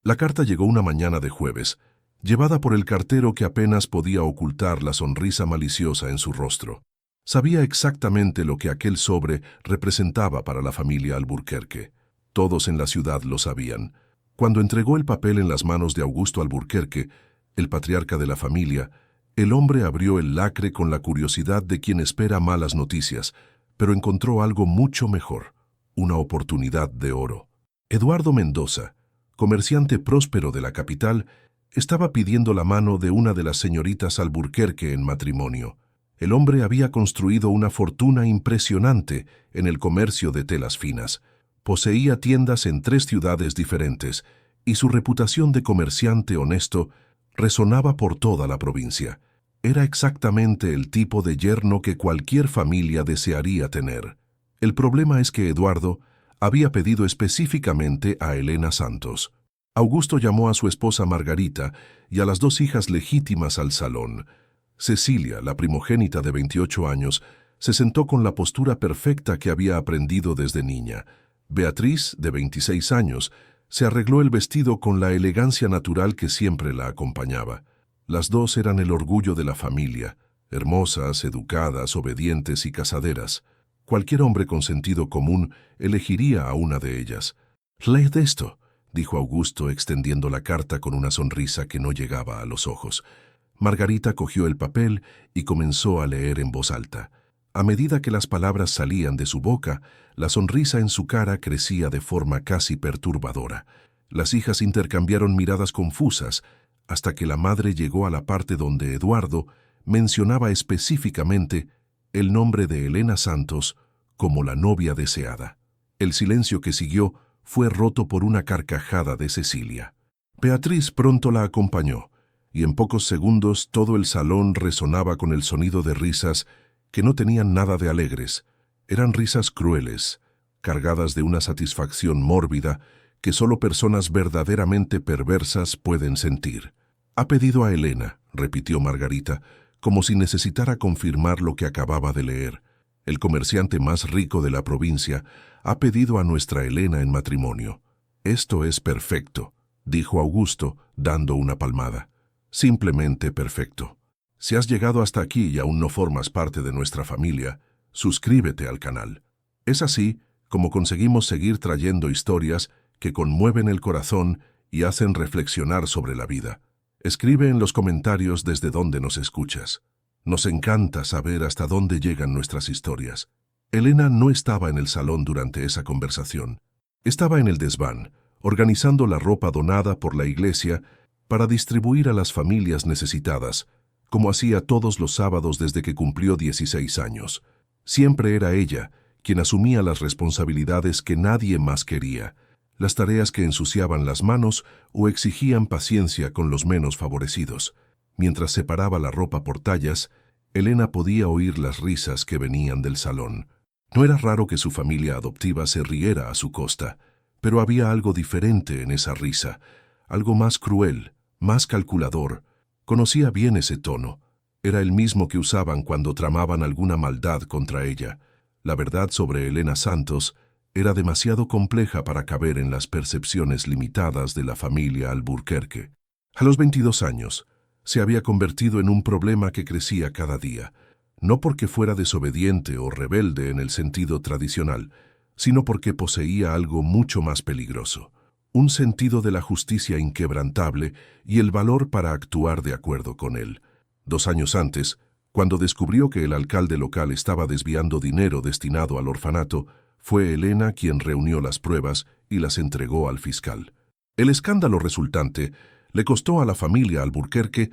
La carta llegó una mañana de jueves, llevada por el cartero que apenas podía ocultar la sonrisa maliciosa en su rostro. Sabía exactamente lo que aquel sobre representaba para la familia Alburquerque. Todos en la ciudad lo sabían. Cuando entregó el papel en las manos de Augusto Alburquerque, el patriarca de la familia, el hombre abrió el lacre con la curiosidad de quien espera malas noticias, pero encontró algo mucho mejor, una oportunidad de oro. Eduardo Mendoza, comerciante próspero de la capital, estaba pidiendo la mano de una de las señoritas Alburquerque en matrimonio. El hombre había construido una fortuna impresionante en el comercio de telas finas. Poseía tiendas en 3 ciudades diferentes y su reputación de comerciante honesto resonaba por toda la provincia. Era exactamente el tipo de yerno que cualquier familia desearía tener. El problema es que Eduardo había pedido específicamente a Elena Santos. Augusto llamó a su esposa Margarita y a las 2 hijas legítimas al salón. Cecilia, la primogénita de 28 años, se sentó con la postura perfecta que había aprendido desde niña. Beatriz, de 26 años, se arregló el vestido con la elegancia natural que siempre la acompañaba. Las 2 eran el orgullo de la familia, hermosas, educadas, obedientes y casaderas. Cualquier hombre con sentido común elegiría a una de ellas. «Leed esto», dijo Augusto, extendiendo la carta con una sonrisa que no llegaba a los ojos. Margarita cogió el papel y comenzó a leer en voz alta. A medida que las palabras salían de su boca, la sonrisa en su cara crecía de forma casi perturbadora. Las hijas intercambiaron miradas confusas hasta que la madre llegó a la parte donde Eduardo mencionaba específicamente el nombre de Elena Santos como la novia deseada. El silencio que siguió fue roto por una carcajada de Cecilia. Beatriz pronto la acompañó, y en pocos segundos todo el salón resonaba con el sonido de risas que no tenían nada de alegres. Eran risas crueles, cargadas de una satisfacción mórbida que solo personas verdaderamente perversas pueden sentir. «Ha pedido a Elena», repitió Margarita, como si necesitara confirmar lo que acababa de leer. «El comerciante más rico de la provincia ha pedido a nuestra Elena en matrimonio». «Esto es perfecto», dijo Augusto, dando una palmada. «Simplemente perfecto. Si has llegado hasta aquí y aún no formas parte de nuestra familia, suscríbete al canal. Es así como conseguimos seguir trayendo historias que conmueven el corazón y hacen reflexionar sobre la vida. Escribe en los comentarios desde dónde nos escuchas. Nos encanta saber hasta dónde llegan nuestras historias». Elena no estaba en el salón durante esa conversación. Estaba en el desván, organizando la ropa donada por la iglesia para distribuir a las familias necesitadas, como hacía todos los sábados desde que cumplió 16 años. Siempre era ella quien asumía las responsabilidades que nadie más quería, las tareas que ensuciaban las manos o exigían paciencia con los menos favorecidos. Mientras separaba la ropa por tallas, Elena podía oír las risas que venían del salón. No era raro que su familia adoptiva se riera a su costa, pero había algo diferente en esa risa, algo más cruel, más calculador. Conocía bien ese tono. Era el mismo que usaban cuando tramaban alguna maldad contra ella. La verdad sobre Elena Santos era demasiado compleja para caber en las percepciones limitadas de la familia Alburquerque. A los 22 años, se había convertido en un problema que crecía cada día, no porque fuera desobediente o rebelde en el sentido tradicional, sino porque poseía algo mucho más peligroso, un sentido de la justicia inquebrantable y el valor para actuar de acuerdo con él. 2 años antes, cuando descubrió que el alcalde local estaba desviando dinero destinado al orfanato, fue Elena quien reunió las pruebas y las entregó al fiscal. El escándalo resultante le costó a la familia Alburquerque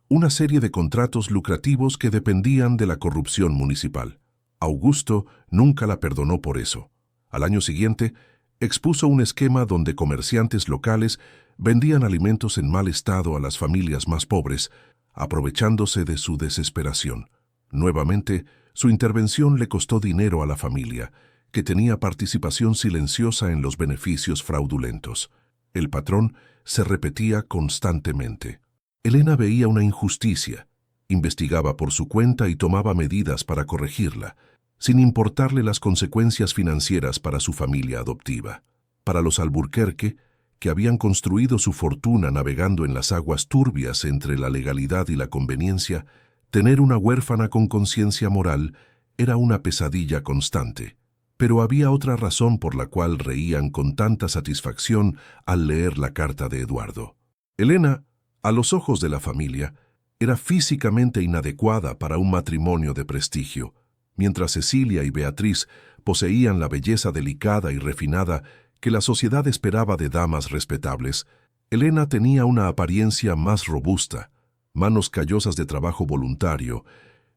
una serie de contratos lucrativos que dependían de la corrupción municipal. Augusto nunca la perdonó por eso. Al año siguiente, expuso un esquema donde comerciantes locales vendían alimentos en mal estado a las familias más pobres, aprovechándose de su desesperación. Nuevamente, su intervención le costó dinero a la familia, que tenía participación silenciosa en los beneficios fraudulentos. El patrón se repetía constantemente. Elena veía una injusticia, investigaba por su cuenta y tomaba medidas para corregirla, sin importarle las consecuencias financieras para su familia adoptiva. Para los Alburquerque, que habían construido su fortuna navegando en las aguas turbias entre la legalidad y la conveniencia, tener una huérfana con conciencia moral era una pesadilla constante. Pero había otra razón por la cual reían con tanta satisfacción al leer la carta de Eduardo. Elena, a los ojos de la familia, era físicamente inadecuada para un matrimonio de prestigio, mientras Cecilia y Beatriz poseían la belleza delicada y refinada que la sociedad esperaba de damas respetables. Elena tenía una apariencia más robusta, manos callosas de trabajo voluntario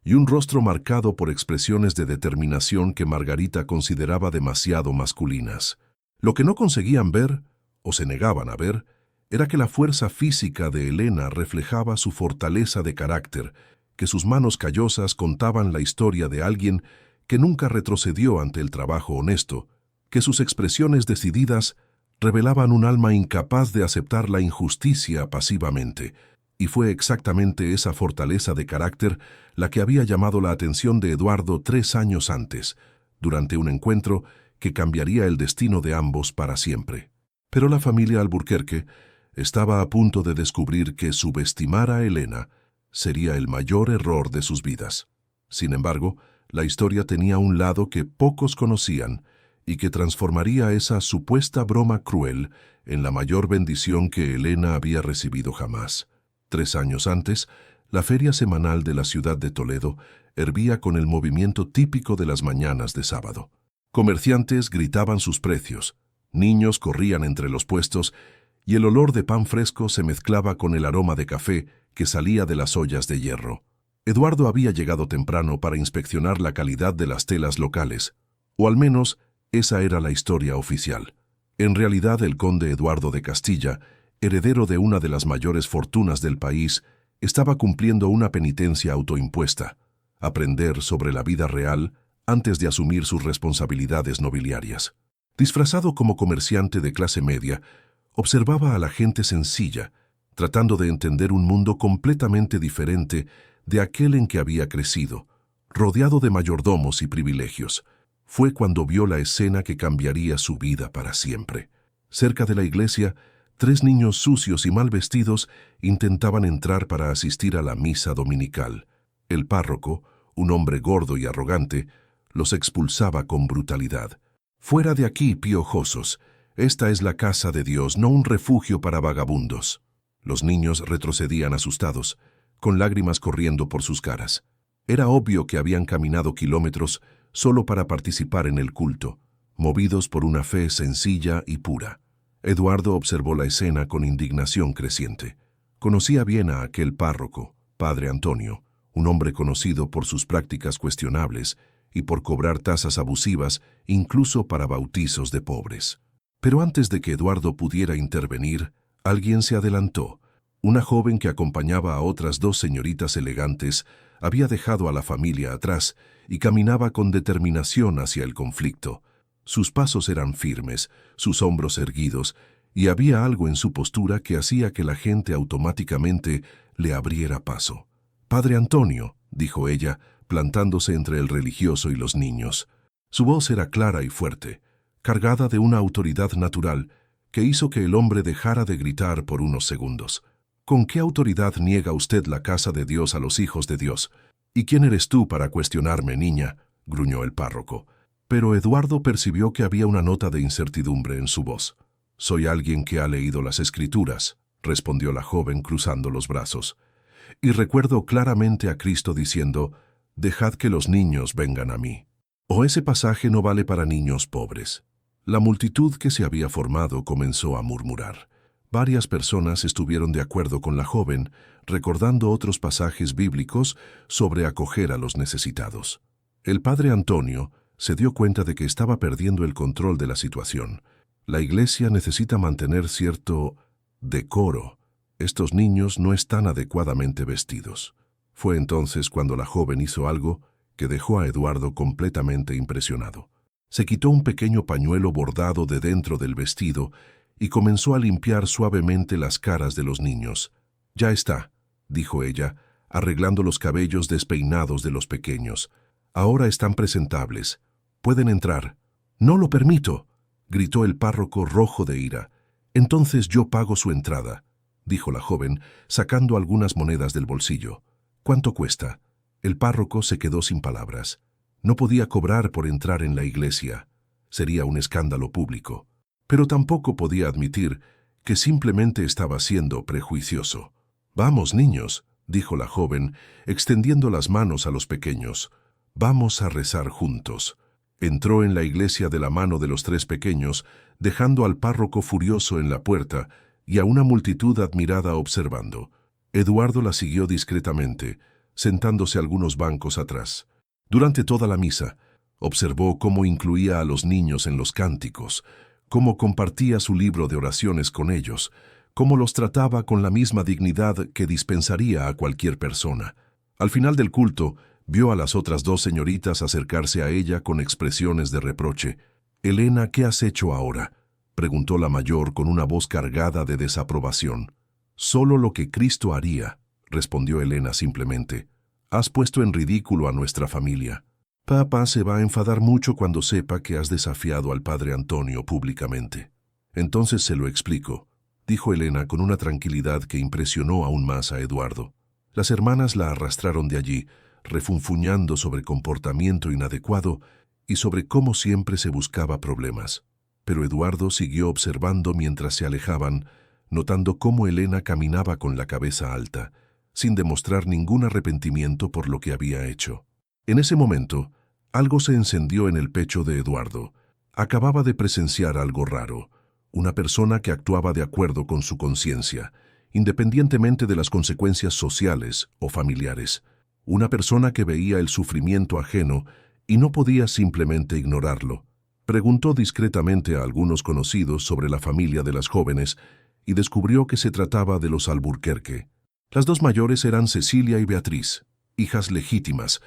y un rostro marcado por expresiones de determinación que Margarita consideraba demasiado masculinas. Lo que no conseguían ver, o se negaban a ver, era que la fuerza física de Elena reflejaba su fortaleza de carácter, que sus manos callosas contaban la historia de alguien que nunca retrocedió ante el trabajo honesto, que sus expresiones decididas revelaban un alma incapaz de aceptar la injusticia pasivamente, y fue exactamente esa fortaleza de carácter la que había llamado la atención de Eduardo 3 años antes, durante un encuentro que cambiaría el destino de ambos para siempre. Pero la familia Alburquerque estaba a punto de descubrir que subestimar a Elena sería el mayor error de sus vidas. Sin embargo, la historia tenía un lado que pocos conocían y que transformaría esa supuesta broma cruel en la mayor bendición que Elena había recibido jamás. 3 años antes, la feria semanal de la ciudad de Toledo hervía con el movimiento típico de las mañanas de sábado. Comerciantes gritaban sus precios, niños corrían entre los puestos y el olor de pan fresco se mezclaba con el aroma de café que salía de las ollas de hierro. Eduardo había llegado temprano para inspeccionar la calidad de las telas locales, o al menos esa era la historia oficial. En realidad, el conde Eduardo de Castilla, heredero de una de las mayores fortunas del país, estaba cumpliendo una penitencia autoimpuesta: aprender sobre la vida real antes de asumir sus responsabilidades nobiliarias. Disfrazado como comerciante de clase media, observaba a la gente sencilla, tratando de entender un mundo completamente diferente de aquel en que había crecido, rodeado de mayordomos y privilegios. Fue cuando vio la escena que cambiaría su vida para siempre. Cerca de la iglesia, 3 niños sucios y mal vestidos intentaban entrar para asistir a la misa dominical. El párroco, un hombre gordo y arrogante, los expulsaba con brutalidad. «Fuera de aquí, piojosos. Esta es la casa de Dios, no un refugio para vagabundos». Los niños retrocedían asustados, con lágrimas corriendo por sus caras. Era obvio que habían caminado kilómetros solo para participar en el culto, movidos por una fe sencilla y pura. Eduardo observó la escena con indignación creciente. Conocía bien a aquel párroco, Padre Antonio, un hombre conocido por sus prácticas cuestionables y por cobrar tasas abusivas incluso para bautizos de pobres. Pero antes de que Eduardo pudiera intervenir, alguien se adelantó. Una joven que acompañaba a otras 2 señoritas elegantes había dejado a la familia atrás y caminaba con determinación hacia el conflicto. Sus pasos eran firmes, sus hombros erguidos, y había algo en su postura que hacía que la gente automáticamente le abriera paso. «Padre Antonio», dijo ella, plantándose entre el religioso y los niños. Su voz era clara y fuerte, cargada de una autoridad natural que hizo que el hombre dejara de gritar por unos segundos. «¿Con qué autoridad niega usted la casa de Dios a los hijos de Dios? ¿Y quién eres tú para cuestionarme, niña?», gruñó el párroco. Pero Eduardo percibió que había una nota de incertidumbre en su voz. «Soy alguien que ha leído las Escrituras», respondió la joven cruzando los brazos. «Y recuerdo claramente a Cristo diciendo, dejad que los niños vengan a mí». O ese pasaje no vale para niños pobres. La multitud que se había formado comenzó a murmurar. Varias personas estuvieron de acuerdo con la joven, recordando otros pasajes bíblicos sobre acoger a los necesitados. El padre Antonio se dio cuenta de que estaba perdiendo el control de la situación. La iglesia necesita mantener cierto decoro. Estos niños no están adecuadamente vestidos. Fue entonces cuando la joven hizo algo que dejó a Eduardo completamente impresionado. Se quitó un pequeño pañuelo bordado de dentro del vestido y comenzó a limpiar suavemente las caras de los niños. «Ya está», dijo ella, arreglando los cabellos despeinados de los pequeños. «Ahora están presentables. Pueden entrar». «No lo permito», gritó el párroco rojo de ira. Entonces yo pago su entrada, dijo la joven, sacando algunas monedas del bolsillo. ¿Cuánto cuesta? El párroco se quedó sin palabras. No podía cobrar por entrar en la iglesia. Sería un escándalo público. Pero tampoco podía admitir que simplemente estaba siendo prejuicioso. «Vamos, niños», dijo la joven, extendiendo las manos a los pequeños. «Vamos a rezar juntos». Entró en la iglesia de la mano de los 3 pequeños, dejando al párroco furioso en la puerta y a una multitud admirada observando. Eduardo la siguió discretamente, sentándose algunos bancos atrás. Durante toda la misa, observó cómo incluía a los niños en los cánticos, cómo compartía su libro de oraciones con ellos, cómo los trataba con la misma dignidad que dispensaría a cualquier persona. Al final del culto, vio a las otras 2 señoritas acercarse a ella con expresiones de reproche. «Elena, ¿qué has hecho ahora?», preguntó la mayor con una voz cargada de desaprobación. «Solo lo que Cristo haría», respondió Elena simplemente. «Has puesto en ridículo a nuestra familia. Papá se va a enfadar mucho cuando sepa que has desafiado al padre Antonio públicamente». «Entonces se lo explico», dijo Elena con una tranquilidad que impresionó aún más a Eduardo. Las hermanas la arrastraron de allí, refunfuñando sobre comportamiento inadecuado y sobre cómo siempre se buscaba problemas. Pero Eduardo siguió observando mientras se alejaban, notando cómo Elena caminaba con la cabeza alta, sin demostrar ningún arrepentimiento por lo que había hecho. En ese momento, algo se encendió en el pecho de Eduardo. Acababa de presenciar algo raro, una persona que actuaba de acuerdo con su conciencia, independientemente de las consecuencias sociales o familiares. Una persona que veía el sufrimiento ajeno y no podía simplemente ignorarlo. Preguntó discretamente a algunos conocidos sobre la familia de las jóvenes y descubrió que se trataba de los Alburquerque. Las 2 mayores eran Cecilia y Beatriz, hijas legítimas,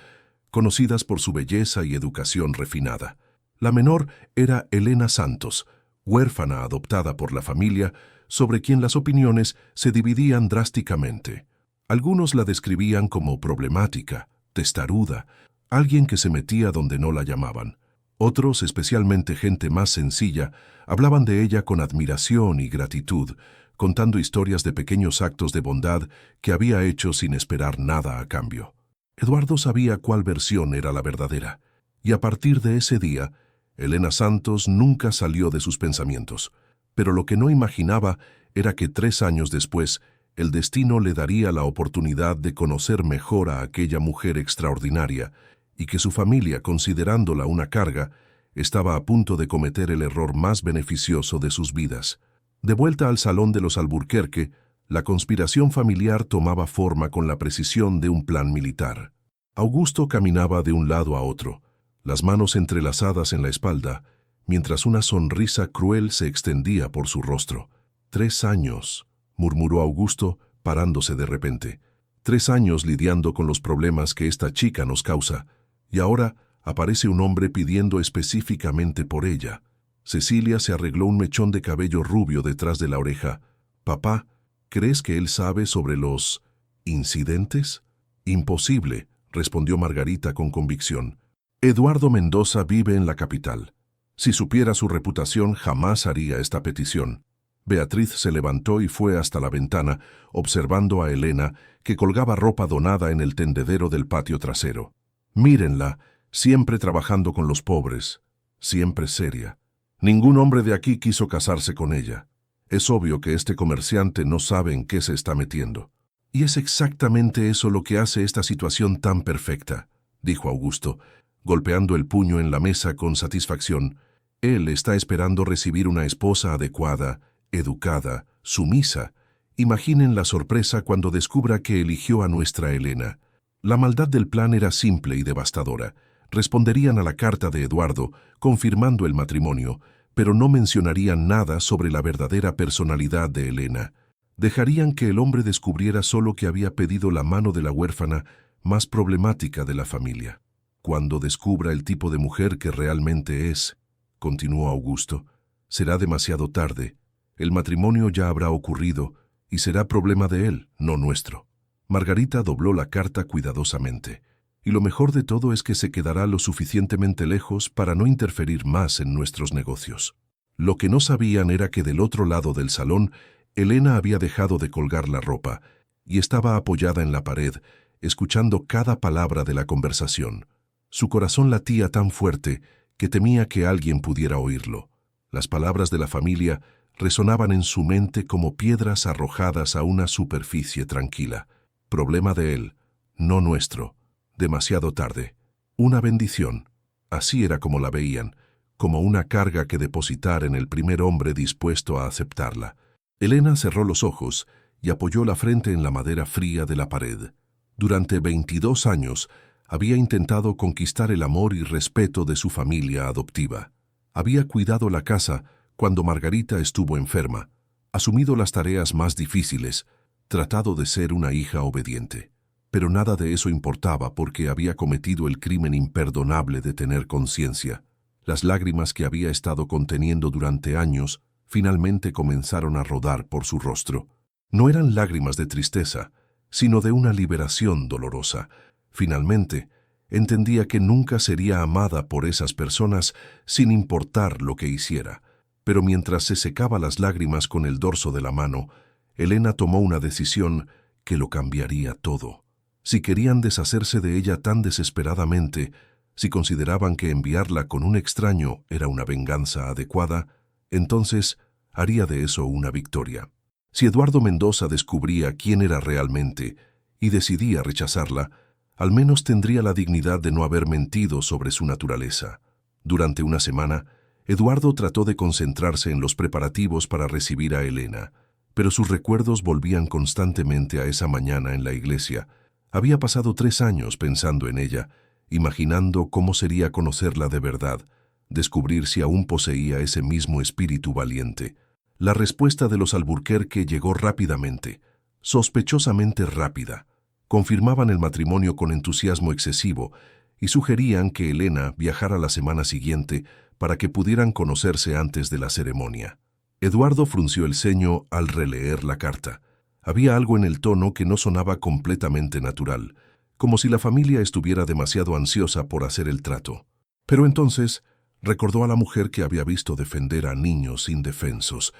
conocidas por su belleza y educación refinada. La menor era Elena Santos, huérfana adoptada por la familia, sobre quien las opiniones se dividían drásticamente. Algunos la describían como problemática, testaruda, alguien que se metía donde no la llamaban. Otros, especialmente gente más sencilla, hablaban de ella con admiración y gratitud, contando historias de pequeños actos de bondad que había hecho sin esperar nada a cambio. Eduardo sabía cuál versión era la verdadera, y a partir de ese día, Elena Santos nunca salió de sus pensamientos. Pero lo que no imaginaba era que 3 años después, el destino le daría la oportunidad de conocer mejor a aquella mujer extraordinaria y que su familia, considerándola una carga, estaba a punto de cometer el error más beneficioso de sus vidas. De vuelta al salón de los Alburquerque, la conspiración familiar tomaba forma con la precisión de un plan militar. Augusto caminaba de un lado a otro, las manos entrelazadas en la espalda, mientras una sonrisa cruel se extendía por su rostro. 3 años, murmuró Augusto, parándose de repente. 3 años lidiando con los problemas que esta chica nos causa, y ahora aparece un hombre pidiendo específicamente por ella. Cecilia se arregló un mechón de cabello rubio detrás de la oreja. «Papá, ¿crees que él sabe sobre los incidentes?» «Imposible», respondió Margarita con convicción. «Eduardo Mendoza vive en la capital. Si supiera su reputación, jamás haría esta petición». Beatriz se levantó y fue hasta la ventana, observando a Elena, que colgaba ropa donada en el tendedero del patio trasero. «Mírenla, siempre trabajando con los pobres, siempre seria. Ningún hombre de aquí quiso casarse con ella. Es obvio que este comerciante no sabe en qué se está metiendo». «Y es exactamente eso lo que hace esta situación tan perfecta», dijo Augusto, golpeando el puño en la mesa con satisfacción. «Él está esperando recibir una esposa adecuada, educada, sumisa. Imaginen la sorpresa cuando descubra que eligió a nuestra Elena». La maldad del plan era simple y devastadora. Responderían a la carta de Eduardo, confirmando el matrimonio, pero no mencionarían nada sobre la verdadera personalidad de Elena. Dejarían que el hombre descubriera solo que había pedido la mano de la huérfana más problemática de la familia. «Cuando descubra el tipo de mujer que realmente es», continuó Augusto, «será demasiado tarde. El matrimonio ya habrá ocurrido y será problema de él, no nuestro». Margarita dobló la carta cuidadosamente, y lo mejor de todo es que se quedará lo suficientemente lejos para no interferir más en nuestros negocios. Lo que no sabían era que del otro lado del salón, Elena había dejado de colgar la ropa y estaba apoyada en la pared, escuchando cada palabra de la conversación. Su corazón latía tan fuerte que temía que alguien pudiera oírlo. Las palabras de la familia resonaban en su mente como piedras arrojadas a una superficie tranquila. Problema de él, no nuestro. Demasiado tarde. Una bendición. Así era como la veían, como una carga que depositar en el primer hombre dispuesto a aceptarla. Elena cerró los ojos y apoyó la frente en la madera fría de la pared. Durante 22 años había intentado conquistar el amor y respeto de su familia adoptiva. Había cuidado la casa cuando Margarita estuvo enferma, asumido las tareas más difíciles, tratado de ser una hija obediente. Pero nada de eso importaba porque había cometido el crimen imperdonable de tener conciencia. Las lágrimas que había estado conteniendo durante años finalmente comenzaron a rodar por su rostro. No eran lágrimas de tristeza, sino de una liberación dolorosa. Finalmente, entendía que nunca sería amada por esas personas sin importar lo que hiciera. Pero mientras se secaba las lágrimas con el dorso de la mano, Elena tomó una decisión que lo cambiaría todo. Si querían deshacerse de ella tan desesperadamente, si consideraban que enviarla con un extraño era una venganza adecuada, entonces haría de eso una victoria. Si Eduardo Mendoza descubría quién era realmente y decidía rechazarla, al menos tendría la dignidad de no haber mentido sobre su naturaleza. Durante una semana, Eduardo trató de concentrarse en los preparativos para recibir a Elena, pero sus recuerdos volvían constantemente a esa mañana en la iglesia. Había pasado 3 años pensando en ella, imaginando cómo sería conocerla de verdad, descubrir si aún poseía ese mismo espíritu valiente. La respuesta de los Alburquerque llegó rápidamente, sospechosamente rápida. Confirmaban el matrimonio con entusiasmo excesivo y sugerían que Elena viajara la semana siguiente para que pudieran conocerse antes de la ceremonia. Eduardo frunció el ceño al releer la carta. Había algo en el tono que no sonaba completamente natural, como si la familia estuviera demasiado ansiosa por hacer el trato. Pero entonces recordó a la mujer que había visto defender a niños indefensos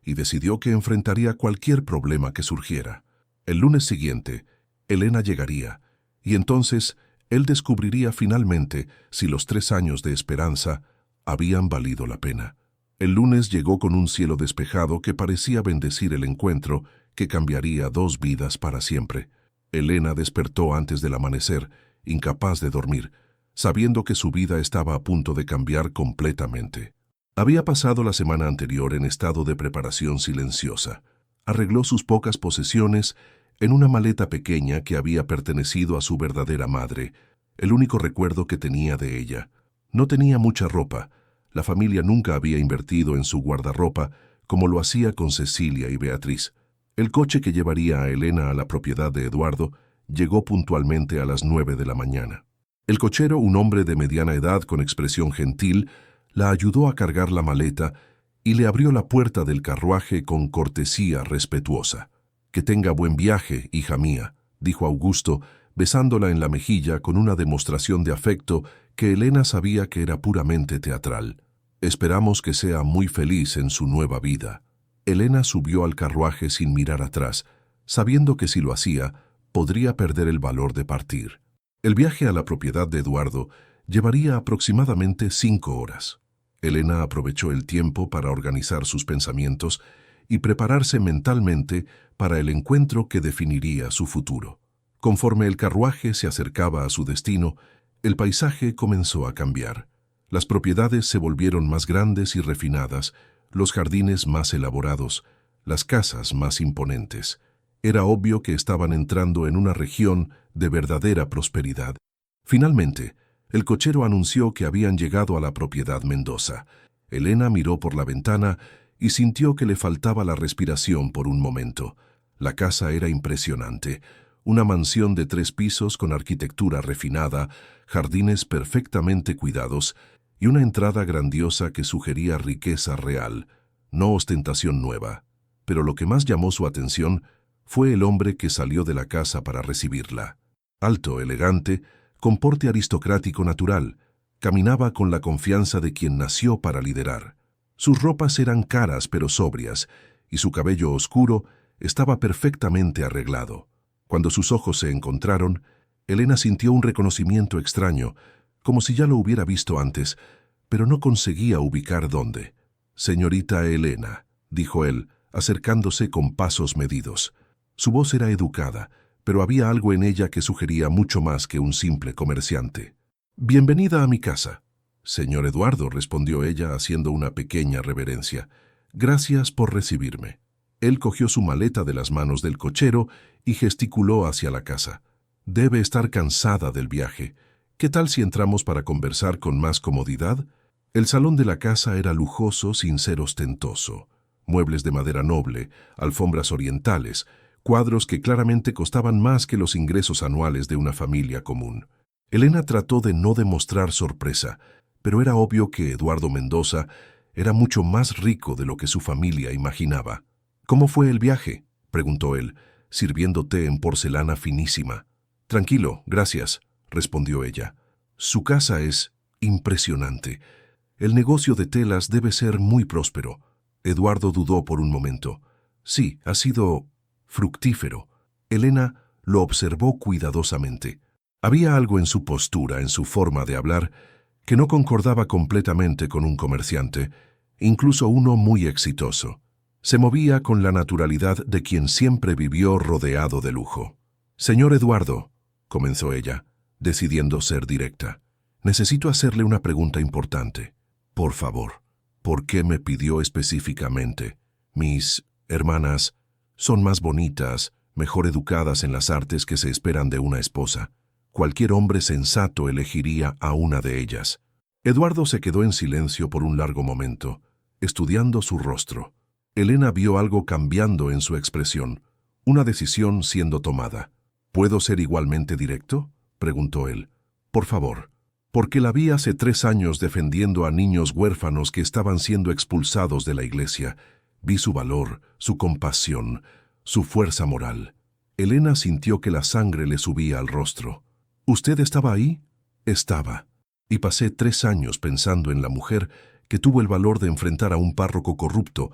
y decidió que enfrentaría cualquier problema que surgiera. El lunes siguiente, Elena llegaría, y entonces él descubriría finalmente si los 3 años de esperanza habían valido la pena. El lunes llegó con un cielo despejado que parecía bendecir el encuentro que cambiaría 2 vidas para siempre. Elena despertó antes del amanecer, incapaz de dormir, sabiendo que su vida estaba a punto de cambiar completamente. Había pasado la semana anterior en estado de preparación silenciosa. Arregló sus pocas posesiones en una maleta pequeña que había pertenecido a su verdadera madre, el único recuerdo que tenía de ella. No tenía mucha ropa. La familia nunca había invertido en su guardarropa como lo hacía con Cecilia y Beatriz. El coche que llevaría a Elena a la propiedad de Eduardo llegó puntualmente a las 9 de la mañana. El cochero, un hombre de mediana edad con expresión gentil, la ayudó a cargar la maleta y le abrió la puerta del carruaje con cortesía respetuosa. «Que tenga buen viaje, hija mía», dijo Augusto, besándola en la mejilla con una demostración de afecto que Elena sabía que era puramente teatral. «Esperamos que sea muy feliz en su nueva vida». Elena subió al carruaje sin mirar atrás, sabiendo que si lo hacía, podría perder el valor de partir. El viaje a la propiedad de Eduardo llevaría aproximadamente 5 horas. Elena aprovechó el tiempo para organizar sus pensamientos y prepararse mentalmente para el encuentro que definiría su futuro. Conforme el carruaje se acercaba a su destino, el paisaje comenzó a cambiar. Las propiedades se volvieron más grandes y refinadas, los jardines más elaborados, las casas más imponentes. Era obvio que estaban entrando en una región de verdadera prosperidad. Finalmente, el cochero anunció que habían llegado a la propiedad Mendoza. Elena miró por la ventana y sintió que le faltaba la respiración por un momento. La casa era impresionante. Una mansión de 3 pisos con arquitectura refinada, jardines perfectamente cuidados y una entrada grandiosa que sugería riqueza real, no ostentación nueva. Pero lo que más llamó su atención fue el hombre que salió de la casa para recibirla. Alto, elegante, con porte aristocrático natural, caminaba con la confianza de quien nació para liderar. Sus ropas eran caras pero sobrias, y su cabello oscuro estaba perfectamente arreglado. Cuando sus ojos se encontraron, Elena sintió un reconocimiento extraño, como si ya lo hubiera visto antes, pero no conseguía ubicar dónde. «Señorita Elena», dijo él, acercándose con pasos medidos. Su voz era educada, pero había algo en ella que sugería mucho más que un simple comerciante. «Bienvenida a mi casa». «Señor Eduardo», respondió ella haciendo una pequeña reverencia. «Gracias por recibirme». Él cogió su maleta de las manos del cochero y gesticuló hacia la casa. «Debe estar cansada del viaje. ¿Qué tal si entramos para conversar con más comodidad?» El salón de la casa era lujoso sin ser ostentoso. Muebles de madera noble, alfombras orientales, cuadros que claramente costaban más que los ingresos anuales de una familia común. Elena trató de no demostrar sorpresa, pero era obvio que Eduardo Mendoza era mucho más rico de lo que su familia imaginaba. «¿Cómo fue el viaje?», preguntó él, sirviendo té en porcelana finísima. «Tranquilo, gracias», respondió ella. «Su casa es impresionante. El negocio de telas debe ser muy próspero». Eduardo dudó por un momento. «Sí, ha sido fructífero». Elena lo observó cuidadosamente. Había algo en su postura, en su forma de hablar, que no concordaba completamente con un comerciante, incluso uno muy exitoso. Se movía con la naturalidad de quien siempre vivió rodeado de lujo. «Señor Eduardo», comenzó ella, decidiendo ser directa, «necesito hacerle una pregunta importante. Por favor, ¿por qué me pidió específicamente? Mis hermanas son más bonitas, mejor educadas en las artes que se esperan de una esposa. Cualquier hombre sensato elegiría a una de ellas». Eduardo se quedó en silencio por un largo momento, estudiando su rostro. Elena vio algo cambiando en su expresión, una decisión siendo tomada. «¿Puedo ser igualmente directo?», preguntó él. «Por favor». «Porque la vi hace 3 años defendiendo a niños huérfanos que estaban siendo expulsados de la iglesia. Vi su valor, su compasión, su fuerza moral». Elena sintió que la sangre le subía al rostro. «¿Usted estaba ahí?». «Estaba. Y pasé 3 años pensando en la mujer que tuvo el valor de enfrentar a un párroco corrupto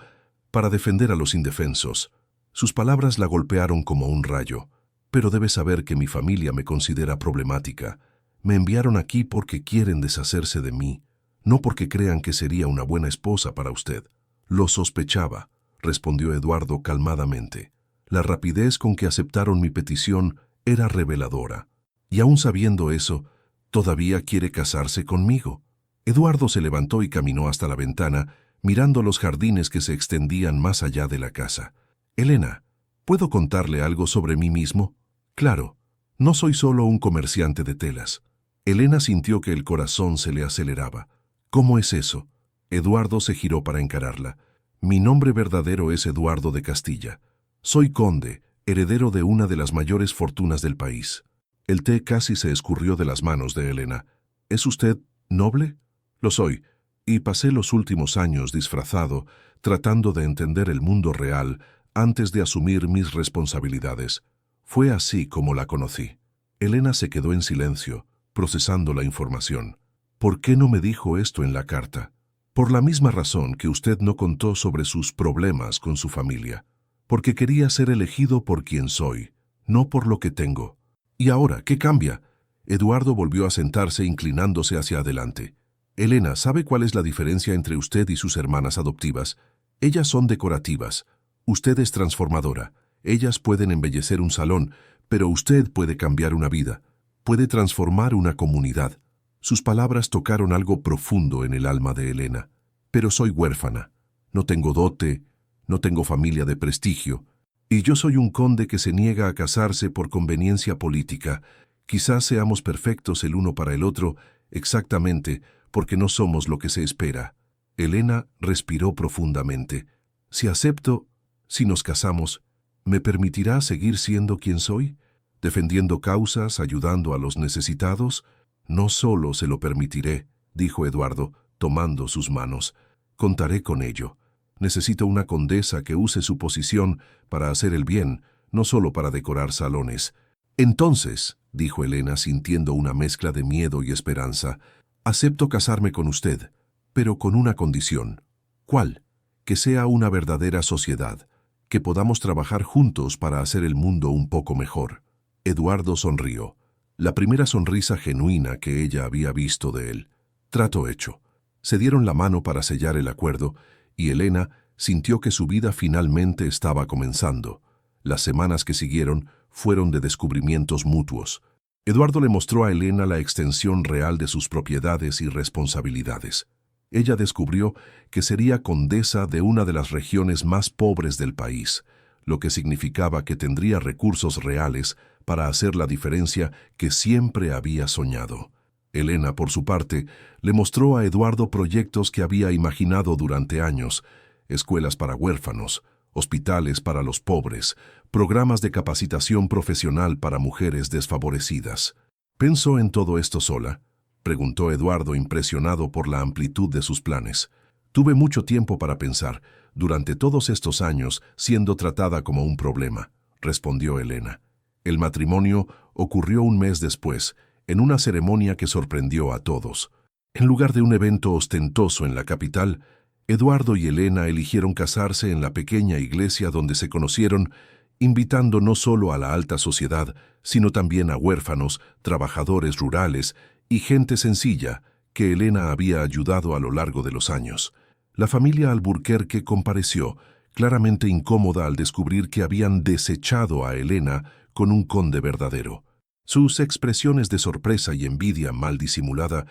para defender a los indefensos». Sus palabras la golpearon como un rayo. «Pero debe saber que mi familia me considera problemática. Me enviaron aquí porque quieren deshacerse de mí, no porque crean que sería una buena esposa para usted». «Lo sospechaba», respondió Eduardo calmadamente. «La rapidez con que aceptaron mi petición era reveladora. Y aún sabiendo eso, ¿todavía quiere casarse conmigo?». Eduardo se levantó y caminó hasta la ventana, mirando los jardines que se extendían más allá de la casa. «Elena, ¿puedo contarle algo sobre mí mismo?». «Claro, no soy solo un comerciante de telas». Elena sintió que el corazón se le aceleraba. «¿Cómo es eso?». Eduardo se giró para encararla. «Mi nombre verdadero es Eduardo de Castilla. Soy conde, heredero de una de las mayores fortunas del país». El té casi se escurrió de las manos de Elena. «¿Es usted noble?». «Lo soy, y pasé los últimos años disfrazado, tratando de entender el mundo real antes de asumir mis responsabilidades. Fue así como la conocí». Elena se quedó en silencio, procesando la información. «¿Por qué no me dijo esto en la carta?». «Por la misma razón que usted no contó sobre sus problemas con su familia. Porque quería ser elegido por quien soy, no por lo que tengo». «¿Y ahora qué cambia?». Eduardo volvió a sentarse inclinándose hacia adelante. «Elena, ¿sabe cuál es la diferencia entre usted y sus hermanas adoptivas? Ellas son decorativas. Usted es transformadora. Ellas pueden embellecer un salón, pero usted puede cambiar una vida. Puede transformar una comunidad». Sus palabras tocaron algo profundo en el alma de Elena. «Pero soy huérfana. No tengo dote, no tengo familia de prestigio. Y yo soy un conde que se niega a casarse por conveniencia política. Quizás seamos perfectos el uno para el otro, exactamente porque no somos lo que se espera». Elena respiró profundamente. «Si acepto, si nos casamos, ¿me permitirá seguir siendo quien soy? Defendiendo causas, ayudando a los necesitados». «No solo se lo permitiré», dijo Eduardo, tomando sus manos. «Contaré con ello. Necesito una condesa que use su posición para hacer el bien, no solo para decorar salones». «Entonces», dijo Elena sintiendo una mezcla de miedo y esperanza, «acepto casarme con usted, pero con una condición». ¿Cuál? Que sea una verdadera sociedad, que podamos trabajar juntos para hacer el mundo un poco mejor. Eduardo sonrió, la primera sonrisa genuina que ella había visto de él. Trato hecho. Se dieron la mano para sellar el acuerdo y Elena sintió que su vida finalmente estaba comenzando. Las semanas que siguieron fueron de descubrimientos mutuos. Eduardo le mostró a Elena la extensión real de sus propiedades y responsabilidades. Ella descubrió que sería condesa de una de las regiones más pobres del país, lo que significaba que tendría recursos reales para hacer la diferencia que siempre había soñado. Elena, por su parte, le mostró a Eduardo proyectos que había imaginado durante años: escuelas para huérfanos, hospitales para los pobres, programas de capacitación profesional para mujeres desfavorecidas. ¿Pensó en todo esto sola?, preguntó Eduardo, impresionado por la amplitud de sus planes. Tuve mucho tiempo para pensar, durante todos estos años siendo tratada como un problema, respondió Elena. El matrimonio ocurrió un mes después, en una ceremonia que sorprendió a todos. En lugar de un evento ostentoso en la capital, Eduardo y Elena eligieron casarse en la pequeña iglesia donde se conocieron, invitando no solo a la alta sociedad, sino también a huérfanos, trabajadores rurales y gente sencilla que Elena había ayudado a lo largo de los años. La familia Alburquerque compareció, claramente incómoda al descubrir que habían desechado a Elena con un conde verdadero. Sus expresiones de sorpresa y envidia mal disimulada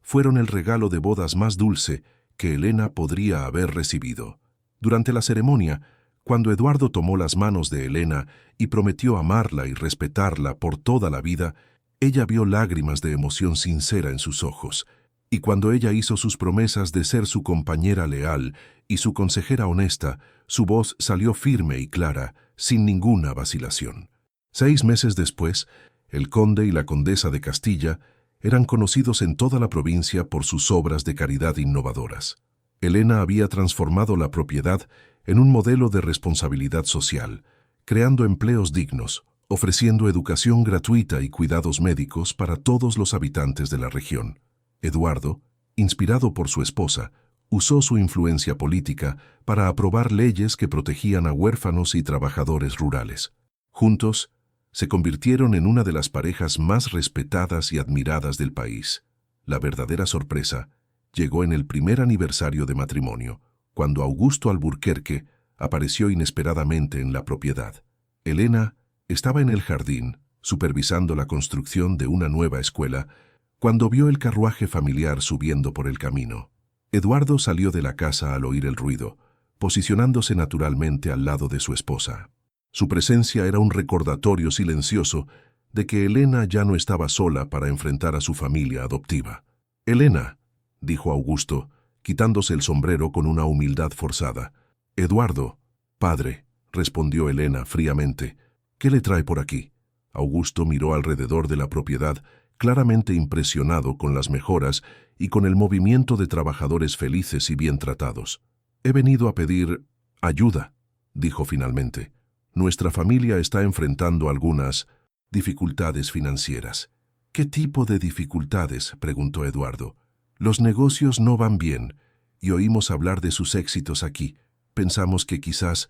fueron el regalo de bodas más dulce que Elena podría haber recibido. Durante la ceremonia, cuando Eduardo tomó las manos de Elena y prometió amarla y respetarla por toda la vida, ella vio lágrimas de emoción sincera en sus ojos, y cuando ella hizo sus promesas de ser su compañera leal y su consejera honesta, su voz salió firme y clara, sin ninguna vacilación. 6 meses después, el conde y la condesa de Castilla eran conocidos en toda la provincia por sus obras de caridad innovadoras. Elena había transformado la propiedad en un modelo de responsabilidad social, creando empleos dignos, ofreciendo educación gratuita y cuidados médicos para todos los habitantes de la región. Eduardo, inspirado por su esposa, usó su influencia política para aprobar leyes que protegían a huérfanos y trabajadores rurales. Juntos, se convirtieron en una de las parejas más respetadas y admiradas del país. La verdadera sorpresa llegó en el primer aniversario de matrimonio, cuando Augusto Alburquerque apareció inesperadamente en la propiedad. Elena estaba en el jardín, supervisando la construcción de una nueva escuela, cuando vio el carruaje familiar subiendo por el camino. Eduardo salió de la casa al oír el ruido, posicionándose naturalmente al lado de su esposa. Su presencia era un recordatorio silencioso de que Elena ya no estaba sola para enfrentar a su familia adoptiva. «Elena», dijo Augusto, quitándose el sombrero con una humildad forzada. «Eduardo». «Padre», respondió Elena fríamente. «¿Qué le trae por aquí?» Augusto miró alrededor de la propiedad, claramente impresionado con las mejoras y con el movimiento de trabajadores felices y bien tratados. «He venido a pedir ayuda», dijo finalmente. «Nuestra familia está enfrentando algunas dificultades financieras». «¿Qué tipo de dificultades?», preguntó Eduardo. «Los negocios no van bien, y oímos hablar de sus éxitos aquí. Pensamos que quizás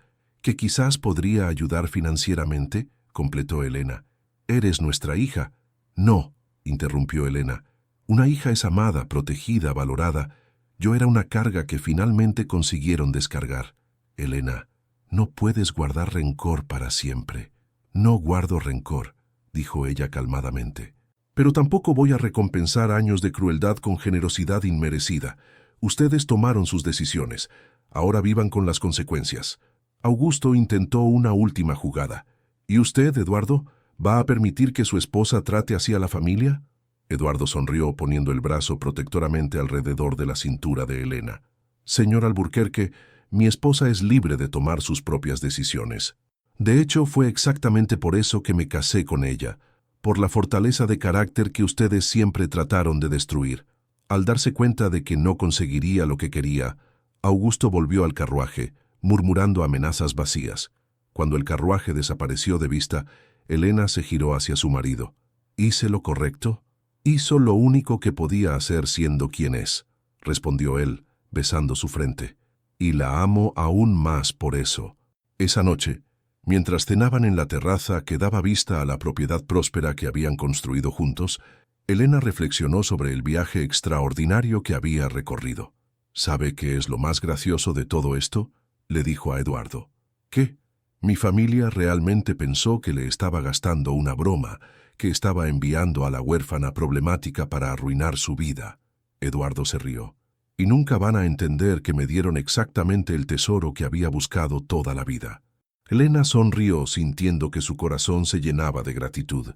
podría ayudar financieramente», completó Elena. «Eres nuestra hija». «No», interrumpió Elena. «Una hija es amada, protegida, valorada. Yo era una carga que finalmente consiguieron descargar». «Elena, no puedes guardar rencor para siempre». «No guardo rencor», dijo ella calmadamente. «Pero tampoco voy a recompensar años de crueldad con generosidad inmerecida. Ustedes tomaron sus decisiones. Ahora vivan con las consecuencias». Augusto intentó una última jugada. «¿Y usted, Eduardo, va a permitir que su esposa trate así a la familia?» Eduardo sonrió poniendo el brazo protectoramente alrededor de la cintura de Elena. «Señor Alburquerque, mi esposa es libre de tomar sus propias decisiones. De hecho, fue exactamente por eso que me casé con ella, por la fortaleza de carácter que ustedes siempre trataron de destruir». Al darse cuenta de que no conseguiría lo que quería, Augusto volvió al carruaje, murmurando amenazas vacías. Cuando el carruaje desapareció de vista, Elena se giró hacia su marido. «¿Hice lo correcto?» «Hizo lo único que podía hacer siendo quien es», respondió él, besando su frente. y la amo aún más por eso. Esa noche, mientras cenaban en la terraza que daba vista a la propiedad próspera que habían construido juntos, Elena reflexionó sobre el viaje extraordinario que había recorrido. ¿Sabe qué es lo más gracioso de todo esto?, le dijo a Eduardo. ¿Qué? Mi familia realmente pensó que le estaba gastando una broma, que estaba enviando a la huérfana problemática para arruinar su vida. Eduardo se rió. Y nunca van a entender que me dieron exactamente el tesoro que había buscado toda la vida. Elena sonrió sintiendo que su corazón se llenaba de gratitud.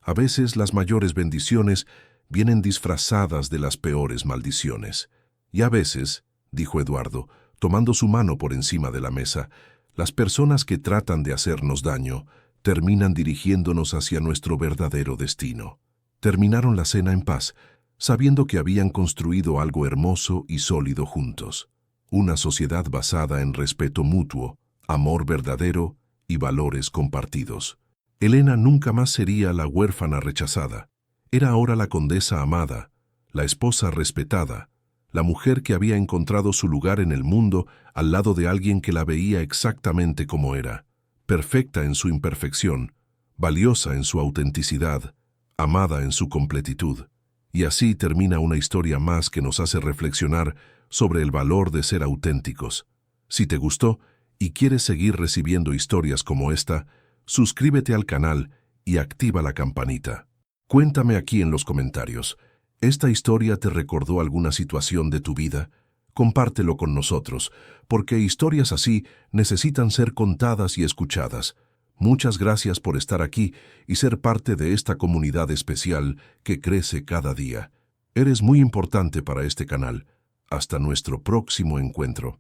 A veces las mayores bendiciones vienen disfrazadas de las peores maldiciones. Y a veces, dijo Eduardo, tomando su mano por encima de la mesa, las personas que tratan de hacernos daño terminan dirigiéndonos hacia nuestro verdadero destino. Terminaron la cena en paz, sabiendo que habían construido algo hermoso y sólido juntos. Una sociedad basada en respeto mutuo, amor verdadero y valores compartidos. Elena nunca más sería la huérfana rechazada. Era ahora la condesa amada, la esposa respetada, la mujer que había encontrado su lugar en el mundo al lado de alguien que la veía exactamente como era, perfecta en su imperfección, valiosa en su autenticidad, amada en su completitud. Y así termina una historia más que nos hace reflexionar sobre el valor de ser auténticos. Si te gustó y quieres seguir recibiendo historias como esta, suscríbete al canal y activa la campanita. Cuéntame aquí en los comentarios. ¿Esta historia te recordó alguna situación de tu vida? Compártelo con nosotros, porque historias así necesitan ser contadas y escuchadas. Muchas gracias por estar aquí y ser parte de esta comunidad especial que crece cada día. Eres muy importante para este canal. Hasta nuestro próximo encuentro.